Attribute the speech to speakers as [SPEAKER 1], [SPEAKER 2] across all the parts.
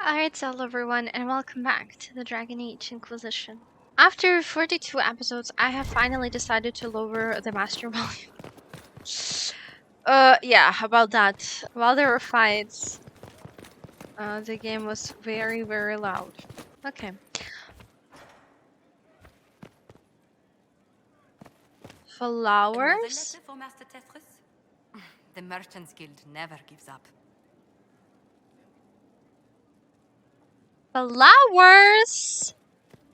[SPEAKER 1] Alright, hello everyone, and welcome back to the Dragon Age Inquisition. After 42 episodes, I have finally decided to lower the master volume. Yeah, about that. While there were fights, the game was very, very loud. Okay.
[SPEAKER 2] Another
[SPEAKER 1] Flowers?
[SPEAKER 2] letter for Master Tetris? The Merchants Guild never gives up.
[SPEAKER 1] Flowers!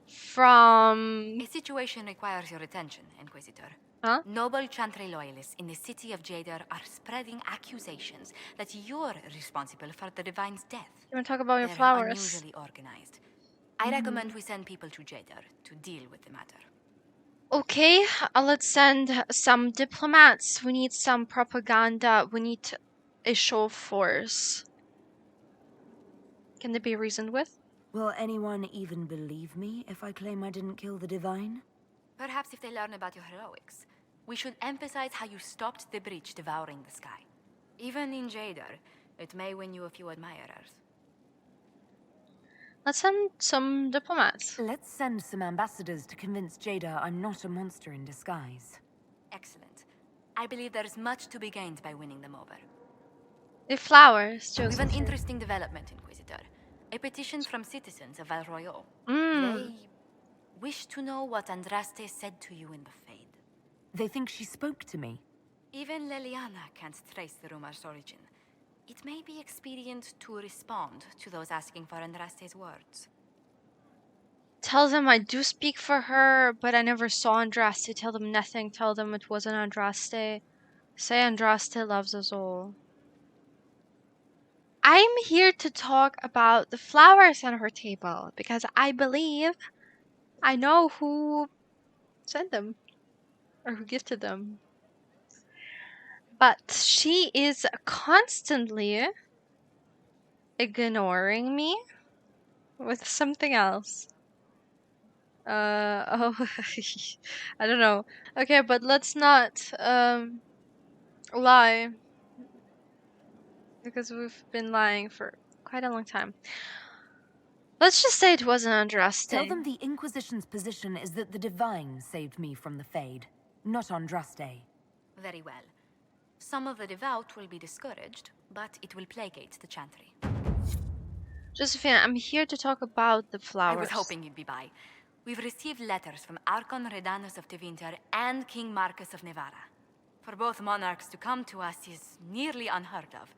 [SPEAKER 1] From...
[SPEAKER 2] A situation requires your attention, Inquisitor.
[SPEAKER 1] Huh?
[SPEAKER 2] Noble Chantry loyalists in the city of Jadar are spreading accusations that you're responsible for the Divine's death.
[SPEAKER 1] You want to talk about your
[SPEAKER 2] They're
[SPEAKER 1] flowers?
[SPEAKER 2] unusually organized. I recommend we send people to Jadar to deal with the matter.
[SPEAKER 1] Okay, let's send some diplomats. We need some propaganda. We need a show of force. Can they be reasoned with?
[SPEAKER 3] Will anyone even believe me if I claim I didn't kill the Divine?
[SPEAKER 2] Perhaps if they learn about your heroics, we should emphasize how you stopped the breach devouring the sky. Even in Jadar, it may win you a few admirers.
[SPEAKER 1] Let's send some diplomats.
[SPEAKER 3] Let's send some ambassadors to convince Jada I'm not a monster in disguise.
[SPEAKER 2] Excellent. I believe there is much to be gained by winning them over.
[SPEAKER 1] The flowers,
[SPEAKER 2] We've an
[SPEAKER 1] Joseph.
[SPEAKER 2] interesting development, Inquisitor. A petition from citizens of Val Royal.
[SPEAKER 1] Mm.
[SPEAKER 2] They wish to know what Andraste said to you in the Fade.
[SPEAKER 3] They think she spoke to me.
[SPEAKER 2] Even Leliana can't trace the rumor's origin. It may be expedient to respond to those asking for Andraste's words.
[SPEAKER 1] Tell them I do speak for her, but I never saw Andraste. Tell them nothing. Tell them it wasn't Andraste. Say Andraste loves us all. I'm here to talk about the flowers on her table because I believe I know who sent them or who gifted them. But she is constantly ignoring me with something else. Oh, I don't know. Okay, but let's not, lie. Because we've been lying for quite a long time. Let's just say it wasn't Andraste.
[SPEAKER 3] Tell them the Inquisition's position is that the Divine saved me from the Fade, not Andraste.
[SPEAKER 2] Very well. Some of the devout will be discouraged, but it will placate the Chantry.
[SPEAKER 1] Josephine, I'm here to talk about the flowers.
[SPEAKER 2] I was hoping you'd be by. We've received letters from Archon Redanus of Tevinter and King Marcus of Nevada. For both monarchs to come to us is nearly unheard of.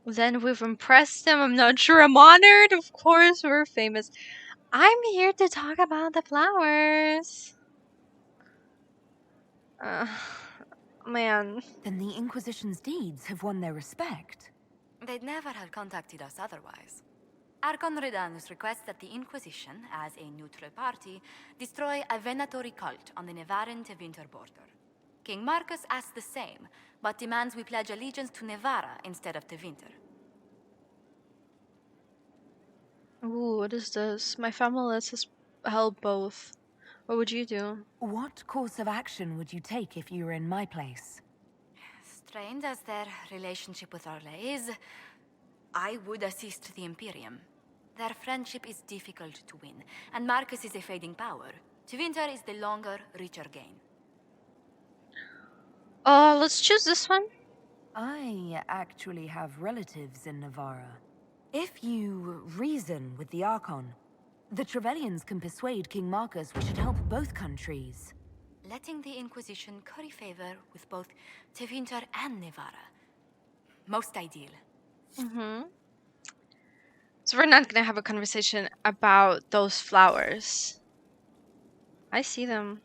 [SPEAKER 1] Then we've impressed them. I'm not sure I'm honored. Of course, we're famous. I'm here to talk about the flowers. Man.
[SPEAKER 3] Then the Inquisition's deeds have won their respect.
[SPEAKER 2] They'd never have contacted us otherwise. Archon Redanus requests that the Inquisition, as a neutral party, destroy a venatory cult on the Nevaran-Tevinter border. King Marcus asks the same, but demands we pledge allegiance to Nevara instead of Tevinter.
[SPEAKER 1] Ooh, what is this? My family lets us help both. What would you do?
[SPEAKER 3] What course of action would you take if you were in my place?
[SPEAKER 2] Strained as their relationship with Orle is, I would assist the Imperium. Their friendship is difficult to win, and Marcus is a fading power. Tevinter is the longer, richer gain.
[SPEAKER 1] Let's choose this one.
[SPEAKER 3] I actually have relatives in Navarra. If you reason with the Archon, the Trevellians can persuade King Marcus we should help both countries.
[SPEAKER 2] Letting the Inquisition curry favor with both Tevinter and Nevara. Most ideal.
[SPEAKER 1] So we're not gonna have a conversation about those flowers. I see them.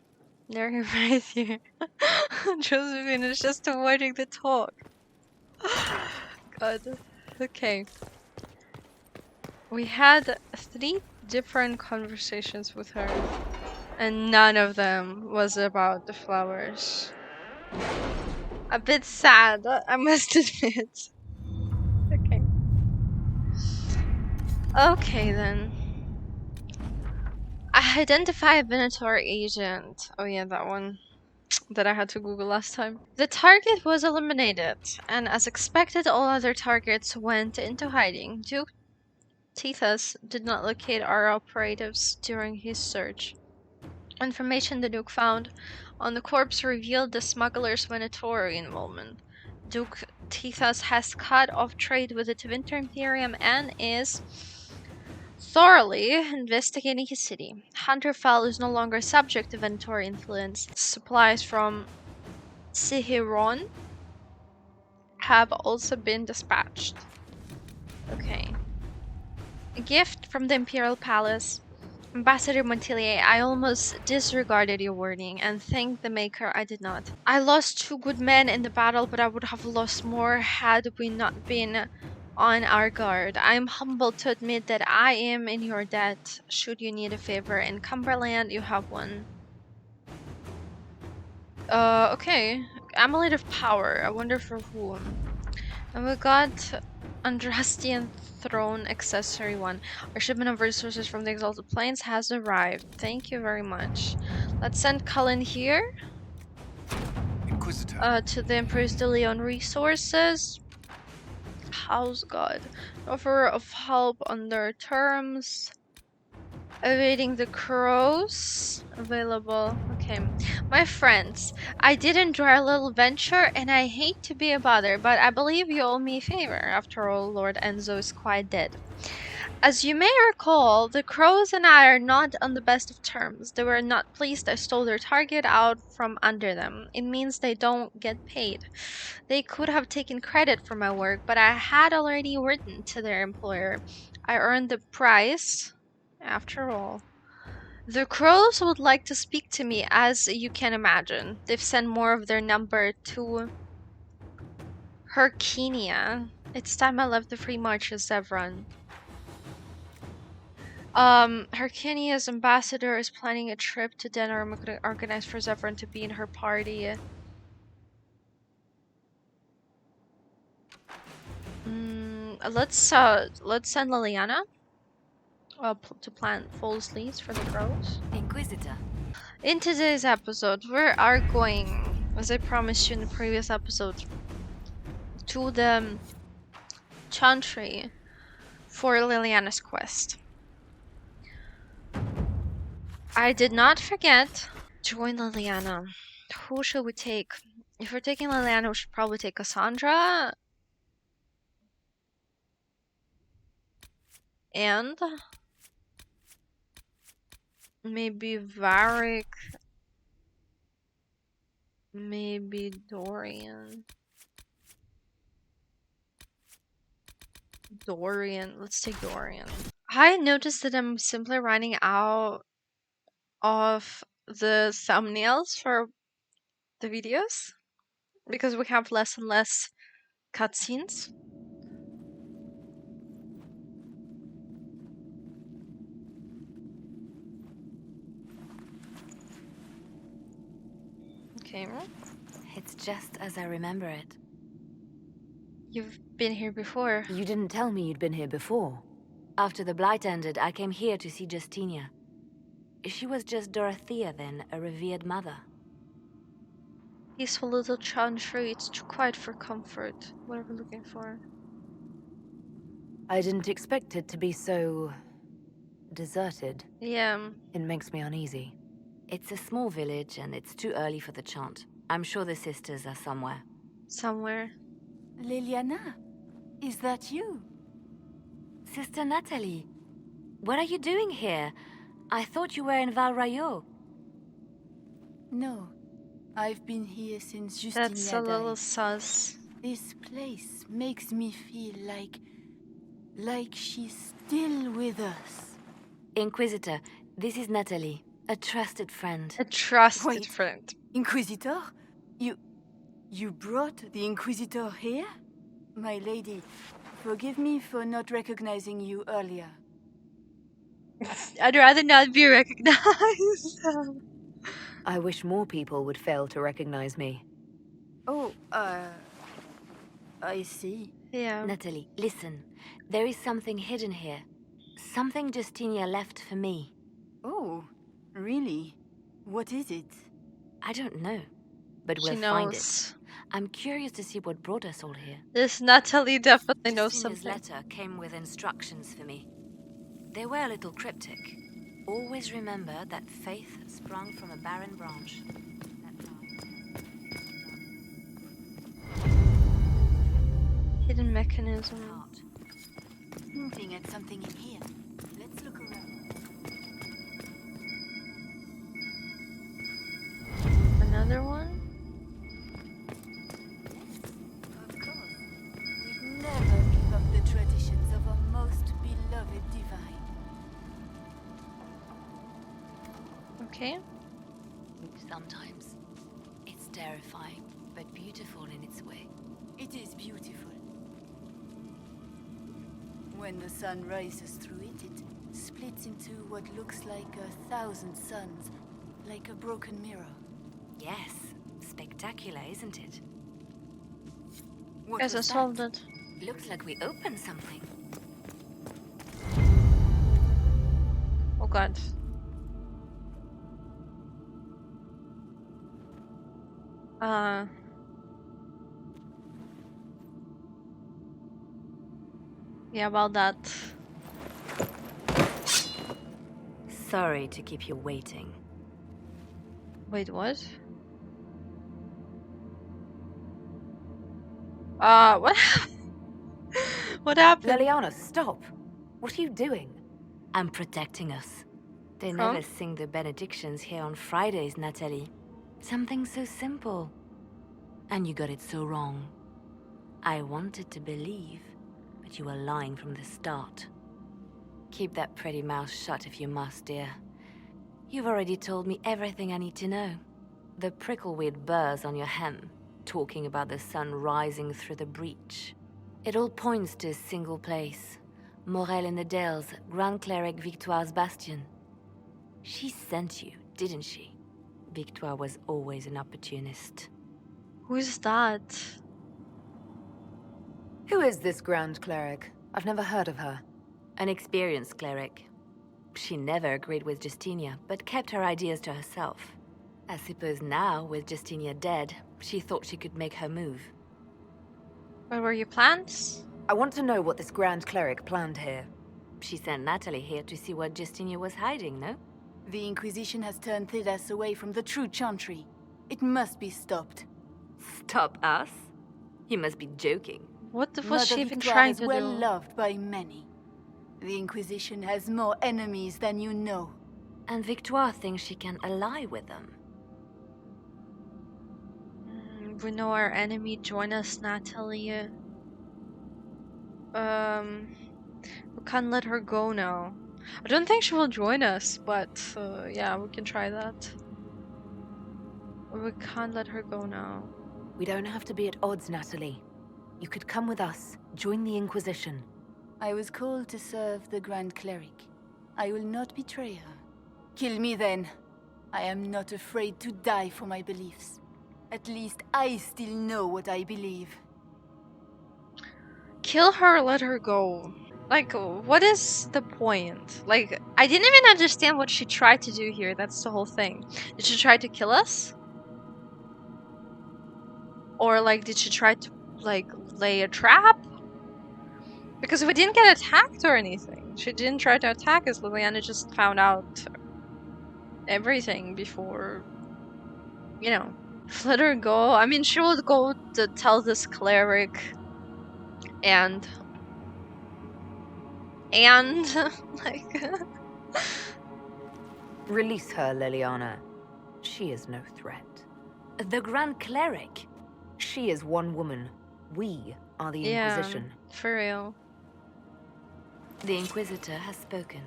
[SPEAKER 1] They're right here. Josephine is just avoiding the talk. God. Okay. We had 3 different conversations with her, and none of them was about the flowers. A bit sad, I must admit. Okay. Okay then. Identify a Venator agent. Oh yeah, that one that I had to Google last time. The target was eliminated, and as expected, all other targets went into hiding due Tethys did not locate our operatives during his search. Information the Duke found on the corpse revealed the smuggler's Venatori involvement. Duke Tethys has cut off trade with the Tevinter Imperium and is thoroughly investigating his city. Hunterfell is no longer subject to Venatori influence. Supplies from Sihiron have also been dispatched. Okay. A gift from the Imperial Palace. Ambassador Montilier, I almost disregarded your warning and thank the Maker I did not. I lost 2 good men in the battle, but I would have lost more had we not been on our guard. I am humbled to admit that I am in your debt. Should you need a favor in Cumberland, you have one. Okay. Amulet of Power. I wonder for whom. And we got Andrastian Throne Accessory 1. Our shipment of resources from the Exalted Plains has arrived. Thank you very much. Let's send Cullen here.
[SPEAKER 4] Inquisitor.
[SPEAKER 1] To the Empress de Leon resources. House God. Offer of help under terms. Awaiting the crows. Available. Okay. My friends, I did enjoy our little venture and I hate to be a bother, but I believe you owe me a favor. After all, Lord Enzo is quite dead. As you may recall, the crows and I are not on the best of terms. They were not pleased I stole their target out from under them. It means they don't get paid. They could have taken credit for my work, but I had already written to their employer. I earned the price, after all. The crows would like to speak to me, as you can imagine. They've sent more of their number to Herkinia. It's time I left the free marches, Zevran. Herkinia's ambassador is planning a trip to Denerim organized for Zevran to be in her party. Let's send Liliana to plant false leads for the crows.
[SPEAKER 2] Inquisitor.
[SPEAKER 1] In today's episode, we are going, as I promised you in the previous episode, to the Chantry for Liliana's quest. I did not forget. Join Liliana. Who should we take? If we're taking Liliana, we should probably take Cassandra. And maybe Varric. Maybe Dorian. Let's take Dorian. I noticed that I'm simply running out of the thumbnails for the videos because we have less and less cutscenes. Okay.
[SPEAKER 2] It's just as I remember it.
[SPEAKER 1] You've been here before.
[SPEAKER 3] You didn't tell me you'd been here before.
[SPEAKER 2] After the Blight ended, I came here to see Justinia. She was just Dorothea then, a revered mother.
[SPEAKER 1] Peaceful little chantry, it's too quiet for comfort. What are we looking for?
[SPEAKER 3] I didn't expect it to be so... deserted.
[SPEAKER 1] Yeah.
[SPEAKER 3] It makes me uneasy.
[SPEAKER 2] It's a small village and it's too early for the chant. I'm sure the sisters are somewhere.
[SPEAKER 1] Somewhere.
[SPEAKER 5] Liliana, is that you?
[SPEAKER 2] Sister Natalie, what are you doing here? I thought you were in Val Rayo.
[SPEAKER 5] No, I've been here since Justinia
[SPEAKER 1] That's a little
[SPEAKER 5] died.
[SPEAKER 1] sus.
[SPEAKER 5] This place makes me feel like she's still with us.
[SPEAKER 2] Inquisitor, this is Natalie, a trusted friend.
[SPEAKER 1] A trusted
[SPEAKER 5] Wait.
[SPEAKER 1] friend.
[SPEAKER 5] Inquisitor? You brought the Inquisitor here? My lady, forgive me for not recognizing you earlier.
[SPEAKER 1] I'd rather not be recognized.
[SPEAKER 3] I wish more people would fail to recognize me.
[SPEAKER 5] Oh, I see.
[SPEAKER 1] Yeah.
[SPEAKER 2] Natalie, listen. There is something hidden here. Something Justinia left for me.
[SPEAKER 5] Oh, really? What is it?
[SPEAKER 2] I don't know, but
[SPEAKER 1] She
[SPEAKER 2] we'll find it.
[SPEAKER 1] knows.
[SPEAKER 2] I'm curious to see what brought us all here.
[SPEAKER 1] This Natalie definitely knows
[SPEAKER 2] Justinia's
[SPEAKER 1] something.
[SPEAKER 2] letter came with instructions for me. They were a little cryptic. Always remember that faith sprung from a barren branch.
[SPEAKER 1] Hidden mechanism.
[SPEAKER 5] Looking at something in here. Let's look around.
[SPEAKER 1] Another one?
[SPEAKER 5] Of course. We'd never give up the traditions of our most beloved divine.
[SPEAKER 1] Okay.
[SPEAKER 2] Sometimes it's terrifying, but beautiful in its way.
[SPEAKER 5] It is beautiful. When the sun rises through it, it splits into what looks like 1,000 suns, like a broken mirror.
[SPEAKER 2] Yes, spectacular, isn't it?
[SPEAKER 5] What
[SPEAKER 1] Guess I
[SPEAKER 5] was
[SPEAKER 1] solved
[SPEAKER 5] that?
[SPEAKER 1] it.
[SPEAKER 2] Looks like we opened something.
[SPEAKER 1] Oh god. Yeah, about that.
[SPEAKER 2] Sorry to keep you waiting.
[SPEAKER 1] Wait, what? What? What happened?
[SPEAKER 3] Leliana, stop! What are you doing?
[SPEAKER 2] I'm protecting us. They
[SPEAKER 1] From?
[SPEAKER 2] never sing the benedictions here on Fridays, Natalie. Something so simple. And you got it so wrong. I wanted to believe, but you were lying from the start. Keep that pretty mouth shut if you must, dear. You've already told me everything I need to know. The prickleweed burrs on your hem, talking about the sun rising through the breach. It all points to a single place. Morel in the Dales, Grand Cleric Victoire's bastion. She sent you, didn't she? Victoire was always an opportunist.
[SPEAKER 1] Who's that?
[SPEAKER 3] Who is this Grand Cleric? I've never heard of her.
[SPEAKER 2] An experienced cleric. She never agreed with Justinia, but kept her ideas to herself. I suppose now, with Justinia dead, she thought she could make her move.
[SPEAKER 1] What were your plans?
[SPEAKER 3] I want to know what this Grand Cleric planned here.
[SPEAKER 2] She sent Natalie here to see what Justinia was hiding, no?
[SPEAKER 5] The Inquisition has turned Thidas away from the true chantry. It must be stopped.
[SPEAKER 2] Stop us? You must be joking.
[SPEAKER 1] What was
[SPEAKER 5] Mother
[SPEAKER 1] she even
[SPEAKER 5] Victoire
[SPEAKER 1] trying
[SPEAKER 5] is
[SPEAKER 1] to
[SPEAKER 5] well
[SPEAKER 1] do?
[SPEAKER 5] loved by many. The Inquisition has more enemies than you know.
[SPEAKER 2] And Victoire thinks she can ally with them.
[SPEAKER 1] We know our enemy. Join us, Natalie. We can't let her go now. I don't think she will join us, but yeah, we can try that. We can't let her go now.
[SPEAKER 3] We don't have to be at odds, Natalie. You could come with us, join the Inquisition.
[SPEAKER 5] I was called to serve the Grand Cleric. I will not betray her. Kill me then. I am not afraid to die for my beliefs. At least I still know what I believe.
[SPEAKER 1] Kill her, let her go. Like, what is the point? Like, I didn't even understand what she tried to do here. That's the whole thing. Did she try to kill us? Or, like, did she try to, like, lay a trap? Because we didn't get attacked or anything. She didn't try to attack us. Liliana just found out everything before, you know. Let her go. I mean, she would go to tell this cleric and like
[SPEAKER 3] Release her, Liliana. She is no threat.
[SPEAKER 2] The Grand Cleric?
[SPEAKER 3] She is one woman. We are the
[SPEAKER 1] yeah,
[SPEAKER 3] Inquisition.
[SPEAKER 1] for real.
[SPEAKER 2] The Inquisitor has spoken.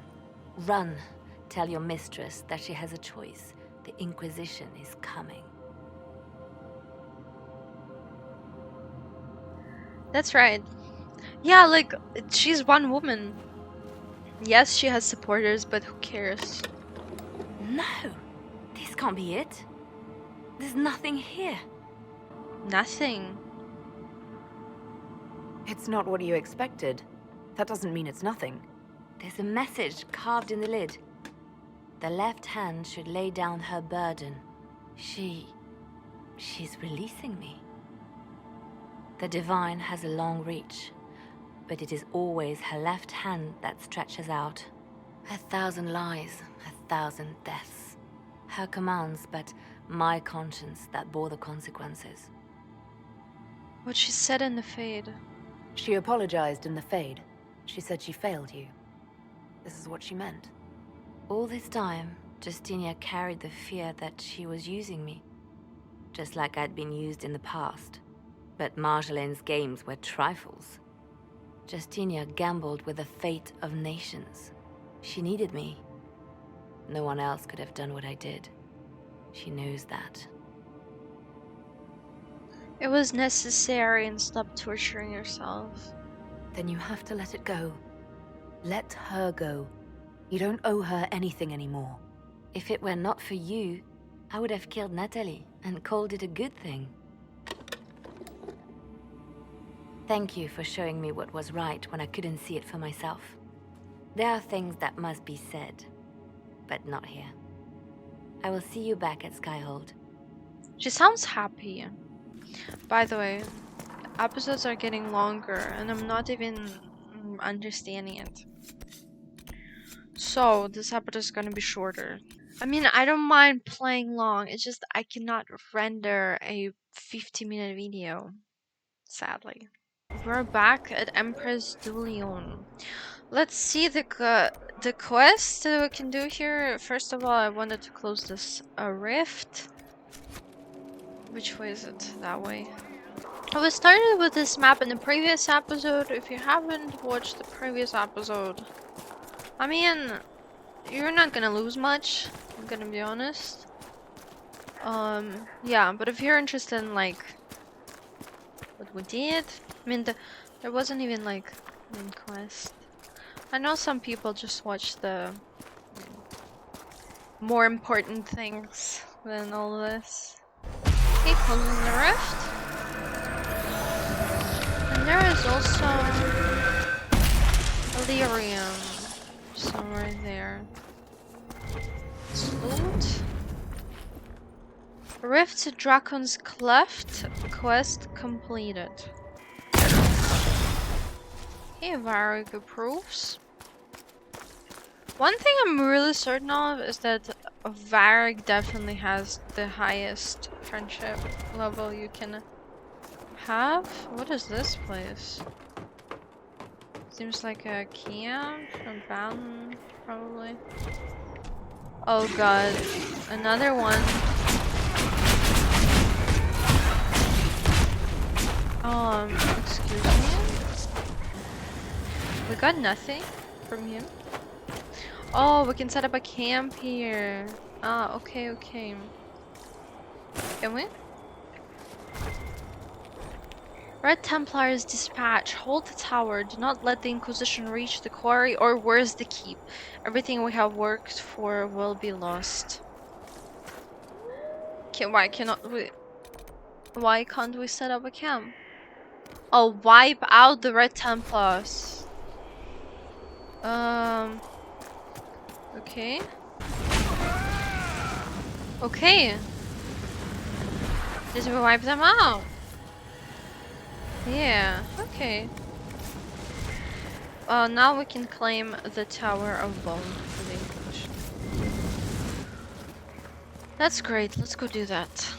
[SPEAKER 2] Run. Tell your mistress that she has a choice. The Inquisition is coming.
[SPEAKER 1] That's right. Yeah, like, she's one woman. Yes, she has supporters, but who cares?
[SPEAKER 2] No! This can't be it. There's nothing here.
[SPEAKER 1] Nothing.
[SPEAKER 3] It's not what you expected. That doesn't mean it's nothing.
[SPEAKER 2] There's a message carved in the lid. The left hand should lay down her burden. She's releasing me. The divine has a long reach, but it is always her left hand that stretches out. 1,000 lies, 1,000 deaths. Her commands, but my conscience that bore the consequences.
[SPEAKER 1] What she said in the Fade.
[SPEAKER 3] She apologized in the Fade. She said she failed you. This is what she meant.
[SPEAKER 2] All this time, Justinia carried the fear that she was using me. Just like I'd been used in the past. But Marjolaine's games were trifles. Justinia gambled with the fate of nations. She needed me. No one else could have done what I did. She knows that.
[SPEAKER 1] It was necessary, and stop torturing yourself.
[SPEAKER 3] Then you have to let it go. Let her go. You don't owe her anything anymore.
[SPEAKER 2] If it were not for you, I would have killed Natalie and called it a good thing. Thank you for showing me what was right when I couldn't see it for myself. There are things that must be said, but not here. I will see you back at Skyhold.
[SPEAKER 1] She sounds happy. By the way, episodes are getting longer and I'm not even understanding it. So this episode is gonna be shorter. I mean, I don't mind playing long, it's just I cannot render a 50-minute video, sadly. We're back at Empress Dulion. Let's see the quest that we can do here. First of all, I wanted to close this rift. Which way is it? That way. We started with this map in the previous episode. If you haven't watched the previous episode, I mean, you're not gonna lose much, I'm gonna be honest. Yeah, but if you're interested in like what we did, I mean, there wasn't even like main quest. I know some people just watch the more important things than all this. Okay, closing the rift. And there is also Illyrium somewhere there. Loot. Rift to Dracon's Cleft quest completed. Okay, very good proofs. One thing I'm really certain of is that Varric definitely has the highest friendship level you can have. What is this place? Seems like a camp, abandoned, probably. Oh god, another one. Excuse me? We got nothing from him. Oh, we can set up a camp here. Ah, okay, okay. Can we? Red Templars dispatch. Hold the tower. Do not let the Inquisition reach the quarry or where's the keep. Everything we have worked for will be lost. Why cannot we? Why can't we set up a camp? Oh, wipe out the Red Templars. Okay. Okay. Just wipe them out. Yeah, okay. Now we can claim the Tower of Bone for the Inquisition. That's great, let's go do that.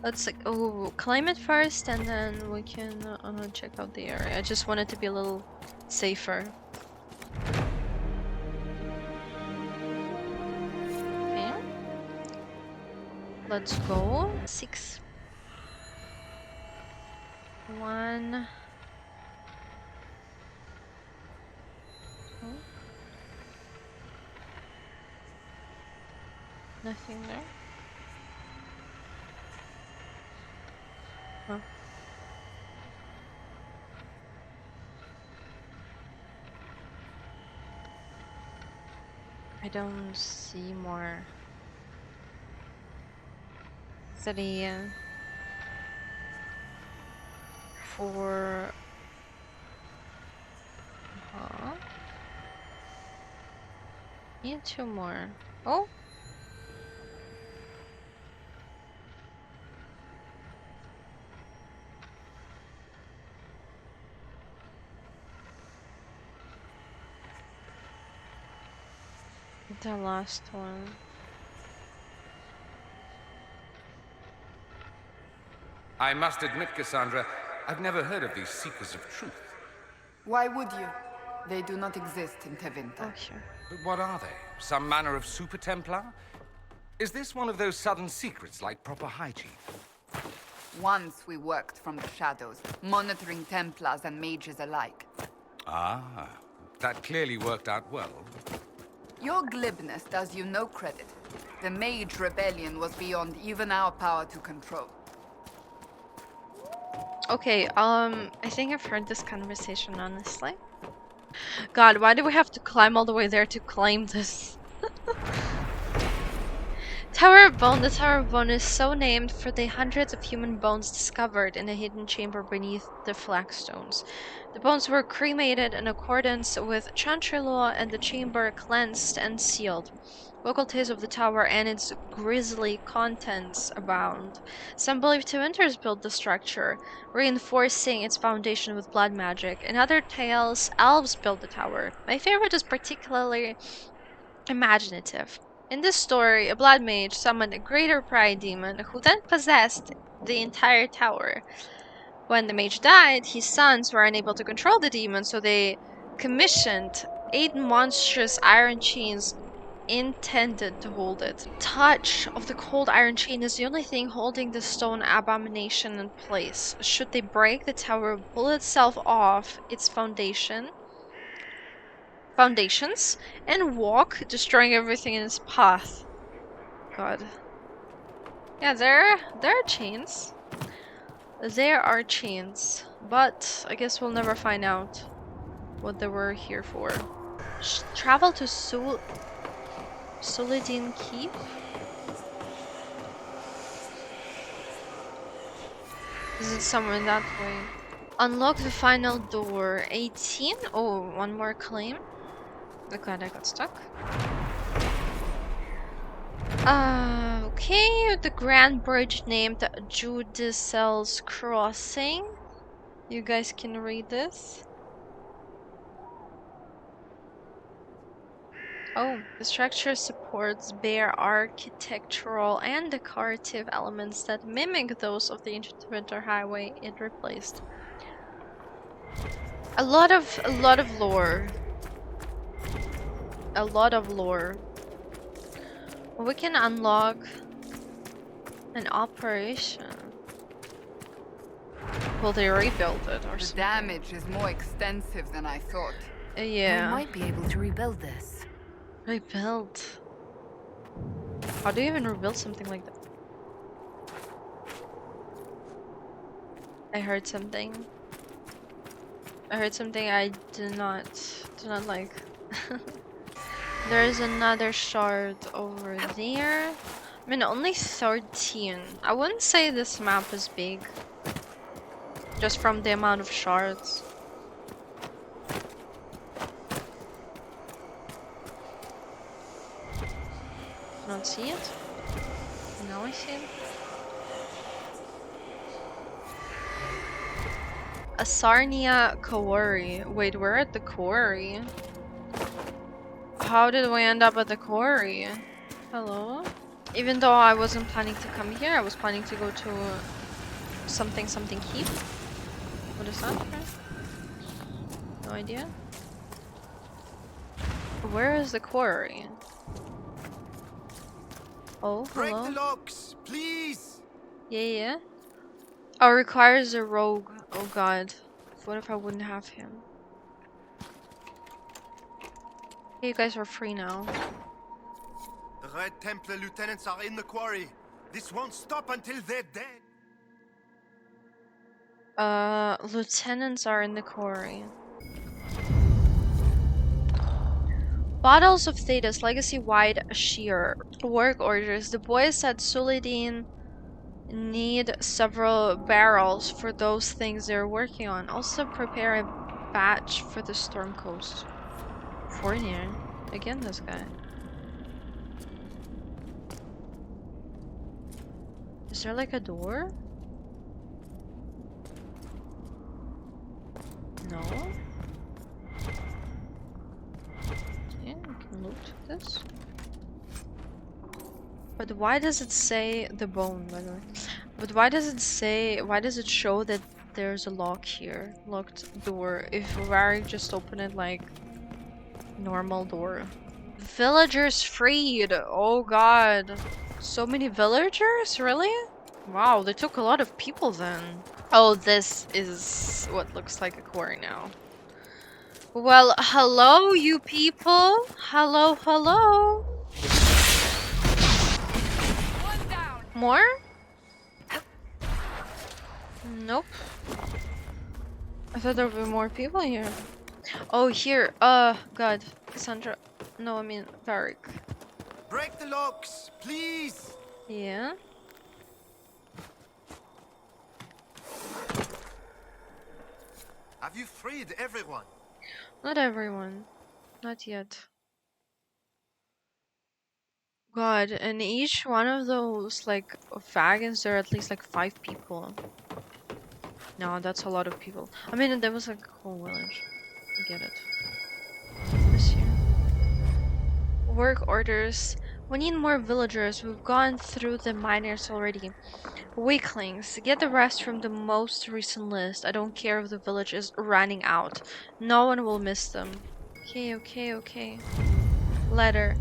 [SPEAKER 1] Let's claim it first and then we can check out the area. I just want it to be a little safer. Okay. Let's go. 6. 1. Oh. Nothing there. Huh. I don't see more. 3, 4. Need 2 more. Oh. The last one.
[SPEAKER 4] I must admit, Cassandra, I've never heard of these Seekers of Truth.
[SPEAKER 5] Why would you? They do not exist in Tevinter.
[SPEAKER 1] Oh, here.
[SPEAKER 4] But what are they? Some manner of Super Templar? Is this one of those sudden secrets like proper hygiene?
[SPEAKER 5] Once we worked from the shadows, monitoring Templars and mages alike.
[SPEAKER 4] Ah, that clearly worked out well.
[SPEAKER 5] Your glibness does you no credit. The Mage Rebellion was beyond even our power to control.
[SPEAKER 1] Okay, I think I've heard this conversation, honestly. God, why do we have to climb all the way there to claim this? Tower of Bone. The Tower of Bone is so named for the hundreds of human bones discovered in a hidden chamber beneath the flagstones. The bones were cremated in accordance with Chantry law and the chamber cleansed and sealed. Local tales of the tower and its grisly contents abound. Some believe Tewinters built the structure, reinforcing its foundation with blood magic. In other tales, elves built the tower. My favorite is particularly imaginative. In this story, a blood mage summoned a greater pride demon who then possessed the entire tower. When the mage died, his sons were unable to control the demon, so they commissioned 8 monstrous iron chains intended to hold it. Touch of the cold iron chain is the only thing holding the stone abomination in place. Should they break, the tower will pull itself off its foundations and walk, destroying everything in its path. God. Yeah, there are chains. There are chains, but I guess we'll never find out what they were here for. Travel to Suladin Keep? Is it somewhere that way? Unlock the final door. 18? Oh, one more claim. Glad I got stuck. Okay, the grand bridge named Judicel's Crossing. You guys can read this. Oh, the structure supports bare architectural and decorative elements that mimic those of the ancient winter highway it replaced. A lot of lore. A lot of lore. We can unlock an operation. Will they rebuild it or
[SPEAKER 5] The
[SPEAKER 1] something?
[SPEAKER 5] damage is more extensive than I thought.
[SPEAKER 1] Yeah.
[SPEAKER 3] We might be able to rebuild this.
[SPEAKER 1] Rebuild. How do you even rebuild something like that? I heard something. I do not like. There is another shard over there. I mean, only 13. I wouldn't say this map is big. Just from the amount of shards. Not see it? Now I see it. Asarnia Quarry. Wait, we're at the quarry. How did we end up at the quarry? Hello? Even though I wasn't planning to come here, I was planning to go to something keep. What is that? No idea. Where is the quarry? Oh,
[SPEAKER 6] Break
[SPEAKER 1] hello.
[SPEAKER 6] the locks, please.
[SPEAKER 1] Yeah. Oh, requires a rogue. Oh god. What if I wouldn't have him? Hey, you guys are free now.
[SPEAKER 6] The Red Templar lieutenants are in the quarry. This won't stop until they're dead.
[SPEAKER 1] Lieutenants are in the quarry. Bottles of Thetis, legacy-wide shear. Work orders. The boys at Suladin need several barrels for those things they're working on. Also prepare a batch for the Storm Coast. Fournier. Again, this guy. Is there like a door? No. Okay, we can loot this. But why does it say the bone, by the way? But why does it show that there's a lock here? Locked door. If Varric just open it like normal door. Villagers freed! Oh god. So many villagers? Really? Wow, they took a lot of people then. Oh, this is what looks like a quarry now. Well, hello, you people. Hello, hello. More? Nope. I thought there would be more people here. Oh, here. God. Cassandra. No, I mean, Varric.
[SPEAKER 6] Break the locks, please!
[SPEAKER 1] Yeah?
[SPEAKER 6] Have you freed everyone?
[SPEAKER 1] Not everyone. Not yet. God, in each one of those, like, wagons, there are at least, like, 5 people. No, that's a lot of people. I mean, there was, like, a whole village. I get it. This here. Work orders. We need more villagers. We've gone through the miners already. Weaklings. Get the rest from the most recent list. I don't care if the village is running out. No one will miss them. Okay, okay, okay. Letter.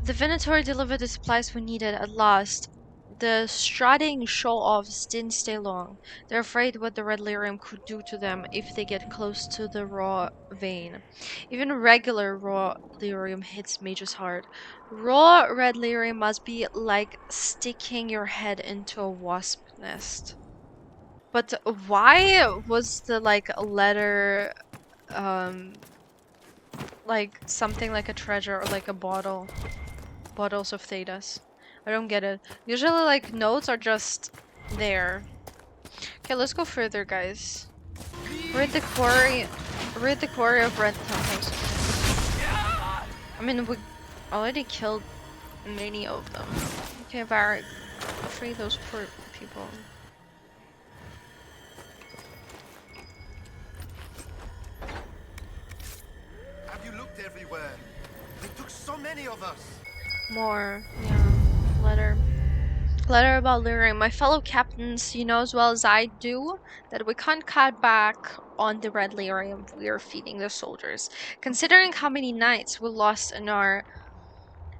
[SPEAKER 1] The Venatori delivered the supplies we needed at last. The strutting show-offs didn't stay long. They're afraid what the red lyrium could do to them if they get close to the raw vein. Even regular raw lyrium hits mages hard. Raw red lyrium must be like sticking your head into a wasp nest. But why was the like letter like something like a treasure or like a bottle? Bottles of Thedas. I don't get it. Usually, like, notes are just there. Okay, let's go further, guys. Read the quarry. Read the quarry of red temples. I mean, we already killed many of them. Okay, Varric, free those poor people.
[SPEAKER 6] Have you looked everywhere? They took so many of us!
[SPEAKER 1] More, yeah. Letter. Letter about lyrium. My fellow captains, you know as well as I do that we can't cut back on the red lyrium we are feeding the soldiers. Considering how many knights we lost in our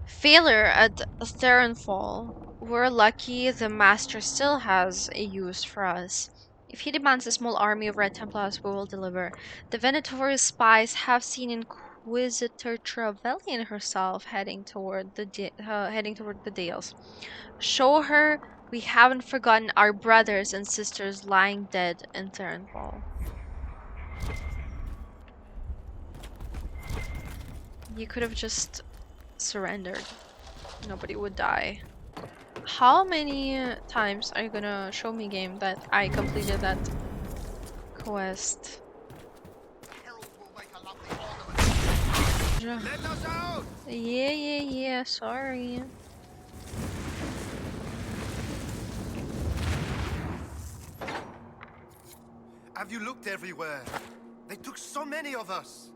[SPEAKER 1] failure at Theronfall, we're lucky the master still has a use for us. If he demands a small army of Red Templars, we will deliver. The Venatori's spies have seen Inquisitor Trevelyan herself heading toward the Dales. Show her we haven't forgotten our brothers and sisters lying dead in Theronfall. You could have just surrendered. Nobody would die. How many times are you gonna show me, game, that I completed that quest?
[SPEAKER 6] Let us out!
[SPEAKER 1] Yeah, sorry.
[SPEAKER 6] Have you looked everywhere? They took so many of us!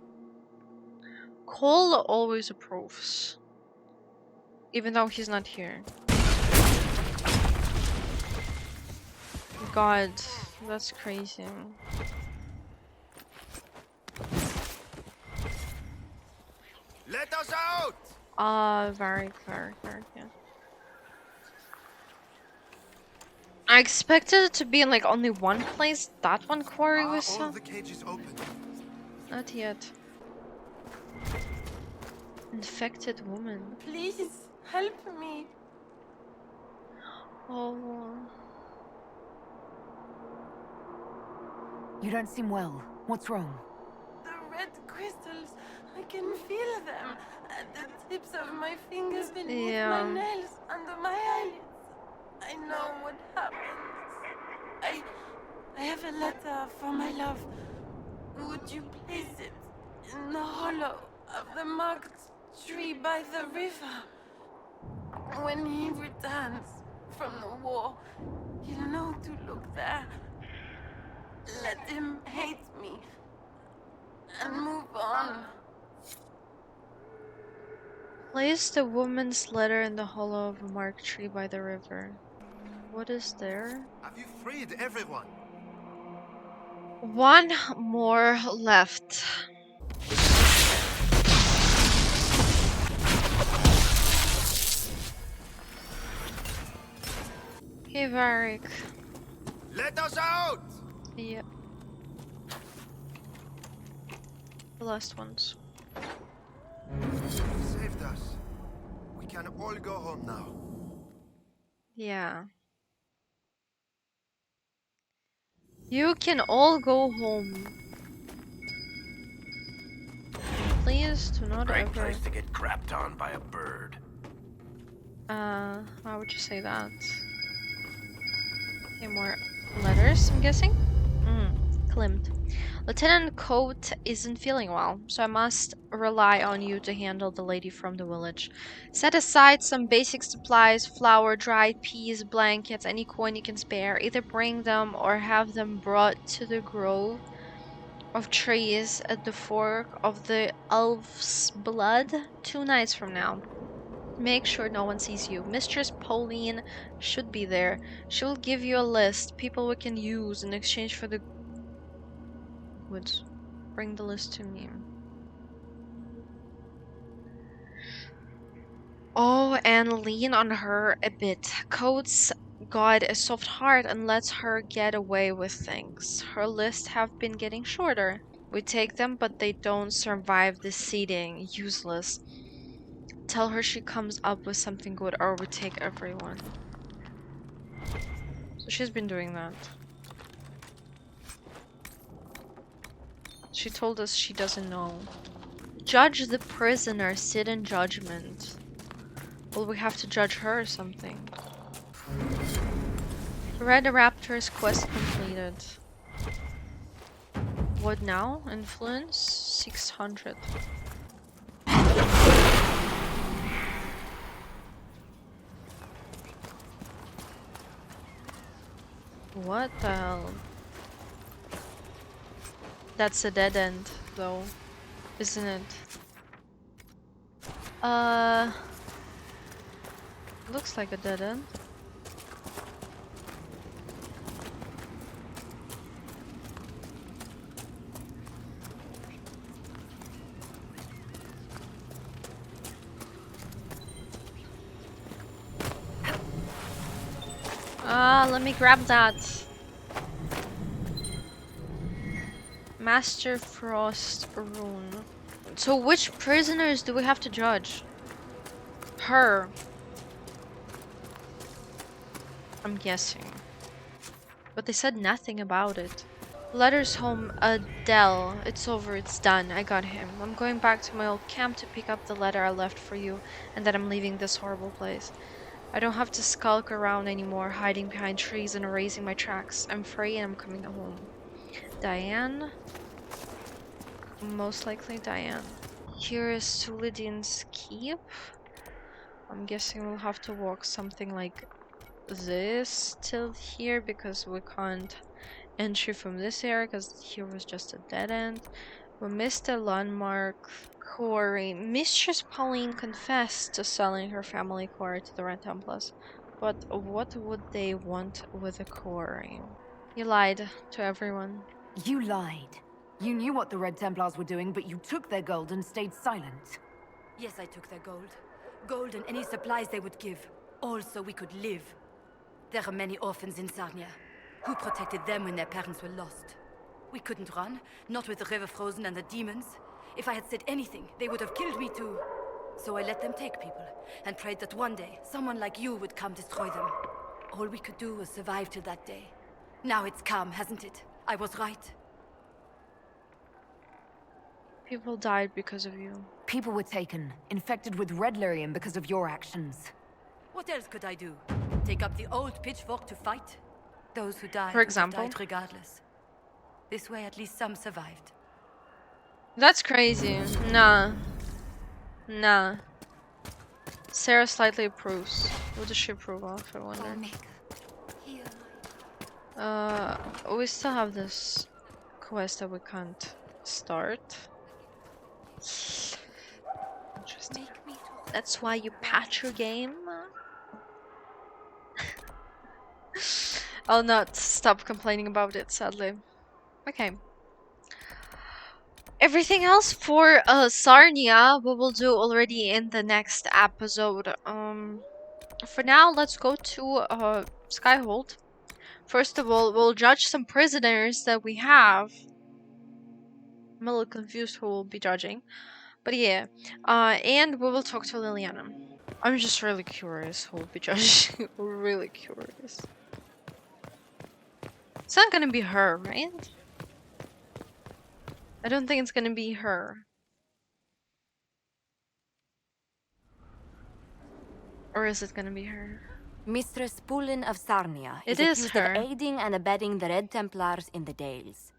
[SPEAKER 1] Cole always approves. Even though he's not here. God, that's crazy.
[SPEAKER 6] Let us out!
[SPEAKER 1] Very, yeah. I expected it to be in like only one place. That one quarry
[SPEAKER 6] Are
[SPEAKER 1] was
[SPEAKER 6] all the cages open?
[SPEAKER 1] not yet. Infected woman.
[SPEAKER 5] Please, help me.
[SPEAKER 1] Oh.
[SPEAKER 3] You don't seem well. What's wrong?
[SPEAKER 5] The red crystals, I can feel them at the tips of my fingers, beneath
[SPEAKER 1] Yeah.
[SPEAKER 5] my nails, under my eyelids. I know what happens. I have a letter for my love. Would you place it in the hollow of the marked tree by the river? When he returns from the war, he'll know to look there. Let him hate me and move on.
[SPEAKER 1] Place the woman's letter in the hollow of a marked tree by the river. What is there?
[SPEAKER 6] Have you freed everyone?
[SPEAKER 1] One more left. Hey, Varric.
[SPEAKER 6] Let us out!
[SPEAKER 1] Yep. The last ones.
[SPEAKER 6] You saved us. We can all go home now.
[SPEAKER 1] Yeah. You can all go home. Please do not
[SPEAKER 7] Great
[SPEAKER 1] ever.
[SPEAKER 7] place to get crapped on by a bird.
[SPEAKER 1] Why would you say that? Okay, more letters, I'm guessing? Klimt. Lieutenant Coate isn't feeling well, so I must rely on you to handle the lady from the village. Set aside some basic supplies, flour, dried peas, blankets, any coin you can spare. Either bring them or have them brought to the grove of trees at the fork of the Elf's Blood 2 nights from now. Make sure no one sees you. Mistress Pauline should be there. She'll give you a list, people we can use in exchange for the goods. Bring the list to me. Oh, and lean on her a bit. Coates got a soft heart and lets her get away with things. Her lists have been getting shorter. We take them, but they don't survive the seeding. Useless. Tell her she comes up with something good, or we take everyone. So she's been doing that. She told us she doesn't know. Judge the prisoner, sit in judgment. Will we have to judge her or something? Red Raptor's quest completed. What now? Influence? 600. What the hell? That's a dead end, though, isn't it? Looks like a dead end. Let me grab that. Master Frost rune. So which prisoners do we have to judge? Her. I'm guessing. But they said nothing about it. Letters home, Adele. It's over, it's done. I got him. I'm going back to my old camp to pick up the letter I left for you, and then I'm leaving this horrible place. I don't have to skulk around anymore, hiding behind trees and erasing my tracks. I'm free and I'm coming home. Diane? Most likely Diane. Here is Suladin's keep. I'm guessing we'll have to walk something like this till here because we can't enter from this area because here was just a dead end. We missed a landmark. Quarry. Mistress Pauline confessed to selling her family quarry to the Red Templars. But what would they want with a quarry? You lied to everyone.
[SPEAKER 3] You lied. You knew what the Red Templars were doing, but you took their gold and stayed silent.
[SPEAKER 2] Yes, I took their gold. Gold and any supplies they would give. All so we could live. There are many orphans in Sarnia. Who protected them when their parents were lost? We couldn't run, not with the river frozen and the demons. If I had said anything, they would have killed me too. So I let them take people, and prayed that one day, someone like you would come destroy them. All we could do was survive till that day. Now it's come, hasn't it? I was right.
[SPEAKER 1] People died because of you.
[SPEAKER 3] People were taken, infected with red lyrium because of your actions.
[SPEAKER 2] What else could I do? Take up the old pitchfork to fight? Those who died
[SPEAKER 1] For
[SPEAKER 2] would have
[SPEAKER 1] example?
[SPEAKER 2] died regardless. This way at least some survived.
[SPEAKER 1] That's crazy. Nah. Nah. Sarah slightly approves. What does she approve of, I wonder? We still have this quest that we can't start. Interesting. That's why you patch your game? I'll not stop complaining about it, sadly. Okay. Everything else for Sarnia we will do already in the next episode. For now, let's go to Skyhold. First of all, we'll judge some prisoners that we have. I'm a little confused who we'll be judging. But yeah. And we will talk to Liliana. I'm just really curious who will be judging. Really curious. It's not gonna be her, right? I don't think it's gonna be her. Or is it gonna be her?
[SPEAKER 2] Mistress Pulin of Sarnia
[SPEAKER 1] It
[SPEAKER 2] is
[SPEAKER 1] is
[SPEAKER 2] accused
[SPEAKER 1] her.
[SPEAKER 2] of aiding and abetting the Red Templars in the Dales.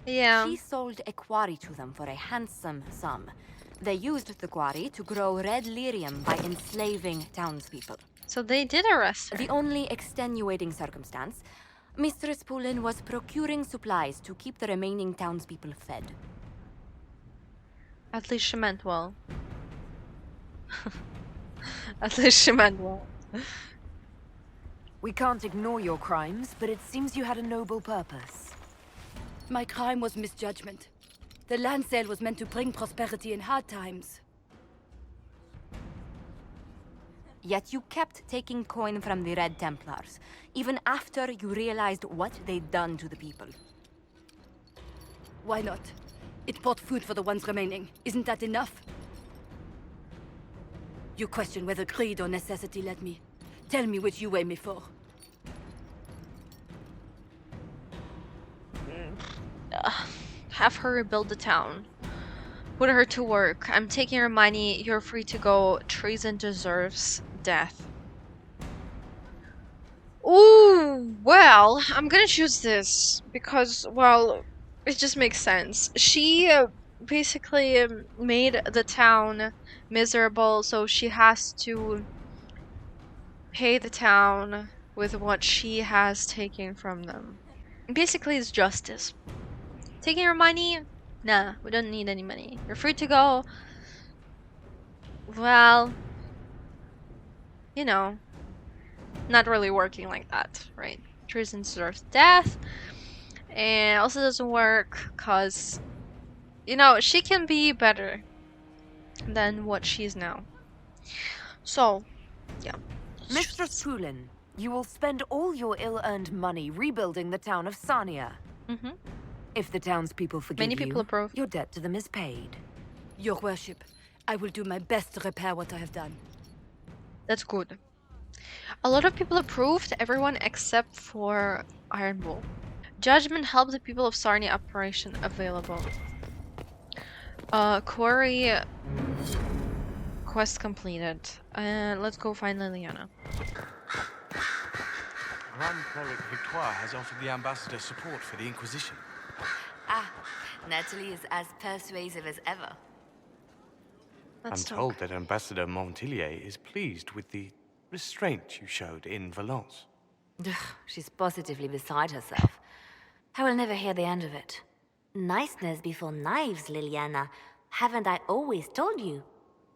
[SPEAKER 1] Yeah.
[SPEAKER 2] She sold a quarry to them for a handsome sum. They used the quarry to grow red lyrium by enslaving townspeople.
[SPEAKER 1] So they did arrest her.
[SPEAKER 2] The only extenuating circumstance, Mistress Pulin was procuring supplies to keep the remaining townspeople fed.
[SPEAKER 1] At least she meant well. At least she meant well.
[SPEAKER 3] We can't ignore your crimes, but it seems you had a noble purpose.
[SPEAKER 5] My crime was misjudgment. The land sale was meant to bring prosperity in hard times.
[SPEAKER 2] Yet you kept taking coin from the Red Templars, even after you realized what they'd done to the people.
[SPEAKER 5] Why not? It bought food for the ones remaining. Isn't that enough? You question whether greed or necessity led me. Tell me which you weigh me for.
[SPEAKER 1] Have her rebuild the town. Put her to work. I'm taking her money. You're free to go. Treason deserves death. Ooh, well, I'm gonna choose this because, well, it just makes sense. She basically made the town miserable, so she has to pay the town with what she has taken from them. Basically, it's justice. Taking her money? Nah, we don't need any money. You're free to go. Well, you know, not really working like that, right? Treason deserves death. And also doesn't work because, you know, she can be better than what she's now. So, yeah.
[SPEAKER 3] Mistress Pulin, you will spend all your ill-earned money rebuilding the town of Sarnia.
[SPEAKER 1] Mm-hmm.
[SPEAKER 3] If the townspeople forgive
[SPEAKER 1] Many people
[SPEAKER 3] you,
[SPEAKER 1] approve.
[SPEAKER 3] your debt to them is paid.
[SPEAKER 5] Your worship, I will do my best to repair what I have done.
[SPEAKER 1] That's good. A lot of people approved, everyone except for Iron Bull. Judgment help the people of Sarnia operation available. Quarry quest completed. And let's go find Liliana.
[SPEAKER 8] Grand Cleric Victoire has offered the ambassador support for the Inquisition.
[SPEAKER 2] Ah, Natalie is as persuasive as ever.
[SPEAKER 1] Let's
[SPEAKER 8] I'm
[SPEAKER 1] talk.
[SPEAKER 8] told that Ambassador Montillier is pleased with the restraint you showed in Valence.
[SPEAKER 2] She's positively beside herself. I will never hear the end of it.
[SPEAKER 9] Niceness before knives, Liliana. Haven't I always told you?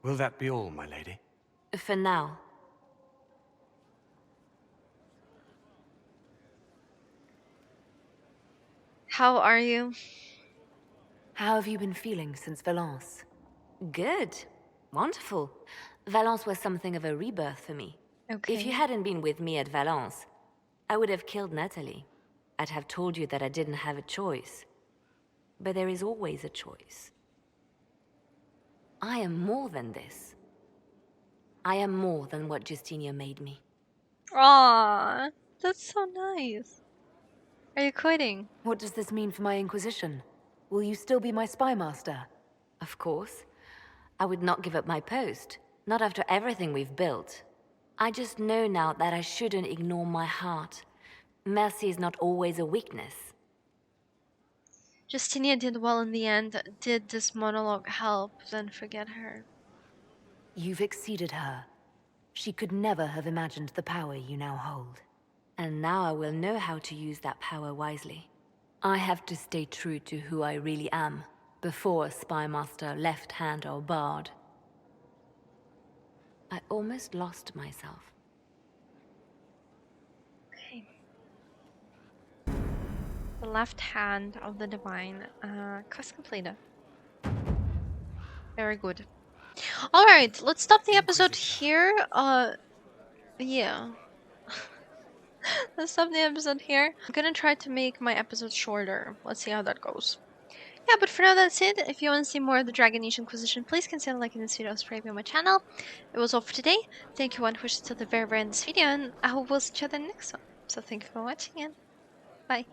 [SPEAKER 8] Will that be all, my lady?
[SPEAKER 2] For now.
[SPEAKER 1] How are you?
[SPEAKER 3] How have you been feeling since Valence?
[SPEAKER 2] Good. Wonderful. Valence was something of a rebirth for me.
[SPEAKER 1] Okay.
[SPEAKER 2] If you hadn't been with me at Valence, I would have killed Natalie. I'd have told you that I didn't have a choice. But there is always a choice. I am more than this. I am more than what Justinia made me.
[SPEAKER 1] Aww, that's so nice. Are you quitting?
[SPEAKER 3] What does this mean for my Inquisition? Will you still be my spy master?
[SPEAKER 2] Of course. I would not give up my post. Not after everything we've built. I just know now that I shouldn't ignore my heart. Mercy is not always a weakness.
[SPEAKER 1] Justinia did well in the end. Did this monologue help? Then forget her.
[SPEAKER 3] You've exceeded her. She could never have imagined the power you now hold.
[SPEAKER 2] And now I will know how to use that power wisely. I have to stay true to who I really am, before Spymaster, Left Hand, or Bard.
[SPEAKER 3] I almost lost myself.
[SPEAKER 1] Okay. The left hand of the divine. Quest completed. Very good. Alright, let's stop the episode
[SPEAKER 4] Inquisitor.
[SPEAKER 1] here. Yeah. Let's stop the episode here. I'm gonna try to make my episode shorter. Let's see how that goes. Yeah, but for now that's it. If you want to see more of the Dragon Age Inquisition, please consider liking this video and subscribing on my channel. It was all for today. Thank you one who watched till the very end of this video, and I hope we'll see each other next one. So thank you for watching, and bye.